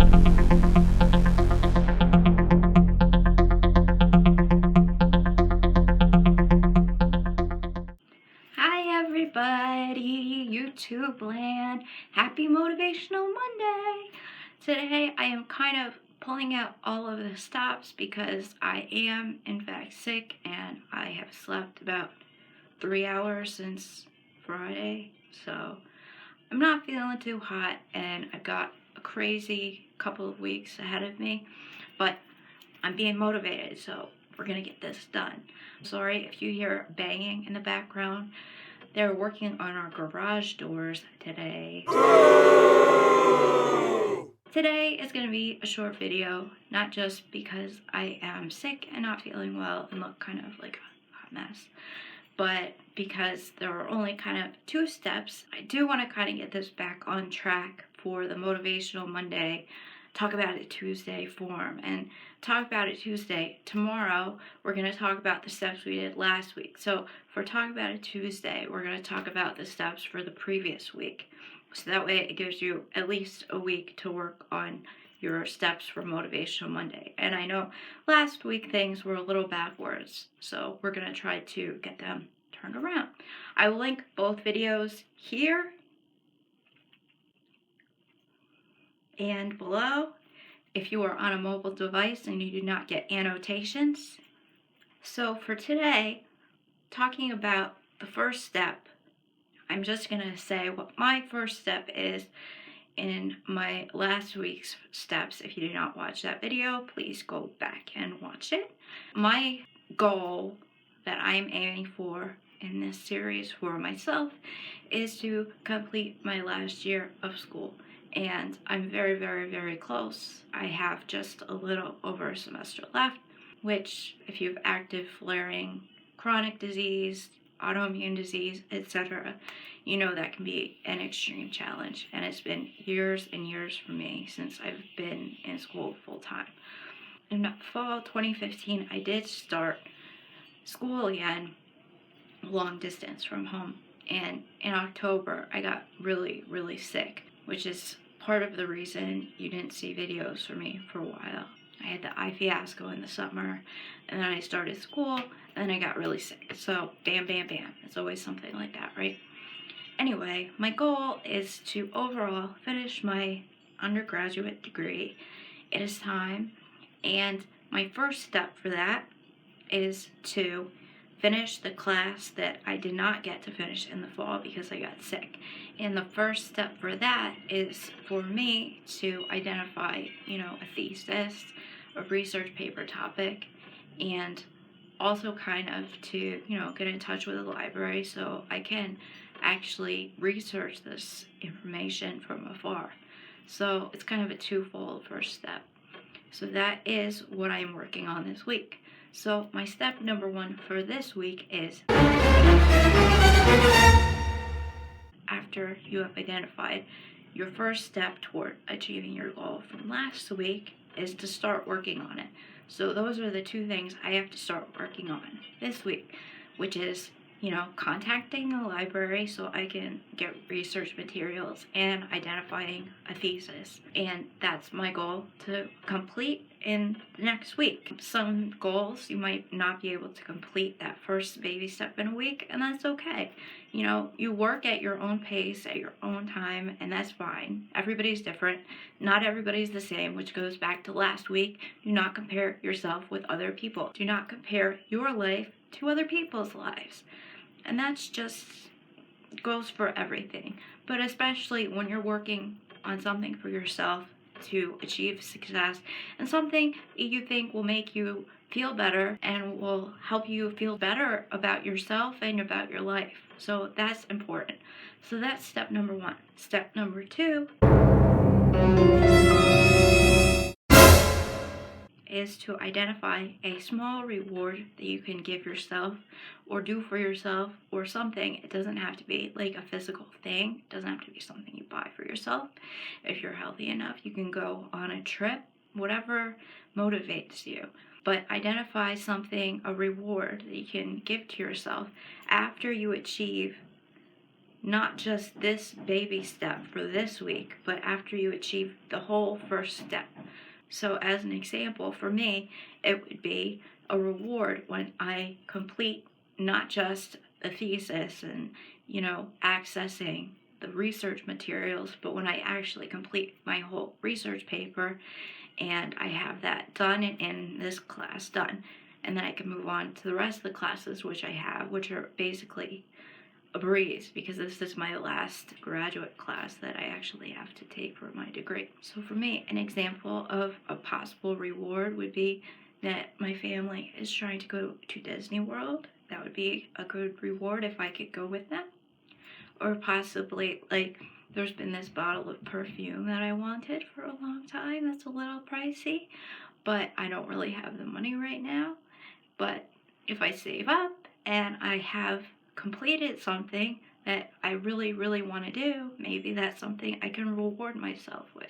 Hi everybody, YouTube land. Happy Motivational Monday. Today I am kind of pulling out all of the stops because I am in fact sick and I have slept about 3 hours since Friday. So I'm not feeling too hot and I've got a crazy couple of weeks ahead of me, but I'm being motivated, so we're gonna get this done. Sorry if you hear banging in the background. They're working on our garage doors today. Today is going to be a short video, not just because I am sick and not feeling well and look kind of like a hot mess, but because there are only kind of 2 steps. I do want to kind of get this back on track for the Motivational Monday, Talk About It Tuesday form. And Talk About It Tuesday, tomorrow, we're going to talk about the steps we did last week. So for Talk About It Tuesday, we're going to talk about the steps for the previous week. So that way it gives you at least a week to work on your steps for Motivational Monday. And I know last week things were a little backwards, so we're going to try to get them turned around. I will link both videos here and below if you are on a mobile device and you do not get annotations. So for today, talking about the first step, I'm just going to say what my first step is in my last week's steps. If you did not watch that video, please go back and watch it. My goal that I'm aiming for in this series for myself is to complete my last year of school. And I'm very, very, very close. I have just a little over a semester left, which if you have active flaring chronic disease, autoimmune disease, etc., you know that can be an extreme challenge. And it's been years and years for me since I've been in school full time. In fall 2015, I did start school again, long distance from home. And in October, I got really, really sick, which is part of the reason you didn't see videos from me for a while. I had the eye fiasco in the summer, and then I started school, and then I got really sick. So, bam, bam, bam. It's always something like that, right? Anyway, my goal is to overall finish my undergraduate degree. It is time, and my first step for that is to finish the class that I did not get to finish in the fall because I got sick. And the first step for that is for me to identify, a thesis, a research paper topic, and also kind of to, get in touch with the library so I can actually research this information from afar. So it's kind of a twofold first step. So that is what I'm working on this week. So my step number 1 for this week is, after you have identified your first step toward achieving your goal from last week, is to start working on it. So those are the 2 things I have to start working on this week, which is, contacting the library so I can get research materials and identifying a thesis. And that's my goal to complete in the next week. Some goals you might not be able to complete that first baby step in a week, and that's okay. You work at your own pace, at your own time, and that's fine. Everybody's different. Not everybody's the same, which goes back to last week. Do not compare yourself with other people. Do not compare your life to other people's lives. And that's just goes for everything. But especially when you're working on something for yourself to achieve success and something you think will make you feel better and will help you feel better about yourself and about your life. So that's important. So that's step number 1. Step number 2 is to identify a small reward that you can give yourself or do for yourself or something. It doesn't have to be like a physical thing. It doesn't have to be something you buy for yourself. If you're healthy enough, you can go on a trip, whatever motivates you. But identify something, a reward that you can give to yourself after you achieve not just this baby step for this week, but after you achieve the whole first step. So as an example, for me, it would be a reward when I complete not just a thesis and, accessing the research materials, but when I actually complete my whole research paper and I have that done and this class done. And then I can move on to the rest of the classes which I have, which are basically a breeze because this is my last graduate class that I actually have to take for my degree. So for me, an example of a possible reward would be that my family is trying to go to Disney World. That would be a good reward if I could go with them. Or possibly, there's been this bottle of perfume that I wanted for a long time that's a little pricey, but I don't really have the money right now. But if I save up and I have completed something that I really, really want to do, maybe that's something I can reward myself with.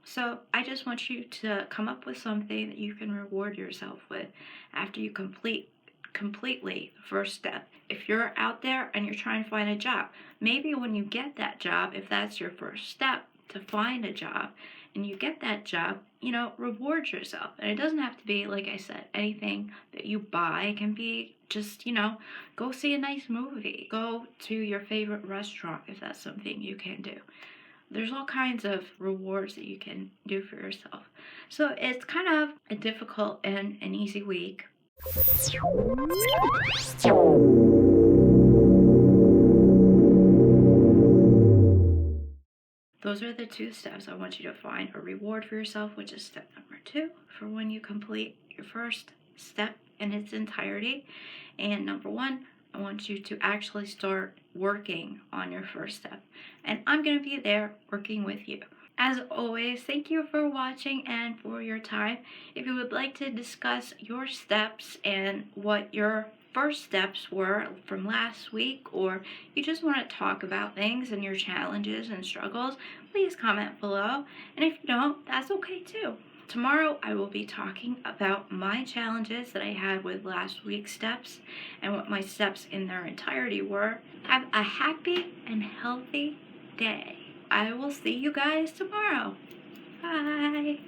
So I just want you to come up with something that you can reward yourself with after you completely the first step. If you're out there and you're trying to find a job, maybe when you get that job, if that's your first step to find a job and you get that job, reward yourself. And it doesn't have to be, like I said, anything that you buy. It can be just, go see a nice movie, go to your favorite restaurant if that's something you can do. There's all kinds of rewards that you can do for yourself. So it's kind of a difficult and an easy week. Those are the 2 steps. I want you to find a reward for yourself, which is step number 2 for when you complete your first step in its entirety. And number 1, I want you to actually start working on your first step. And I'm going to be there working with you. As always, thank you for watching and for your time. If you would like to discuss your steps and what your first steps were from last week, or you just want to talk about things and your challenges and struggles, please comment below. And if you don't, that's okay too. Tomorrow I will be talking about my challenges that I had with last week's steps and what my steps in their entirety were. Have a happy and healthy day. I will see you guys tomorrow. Bye.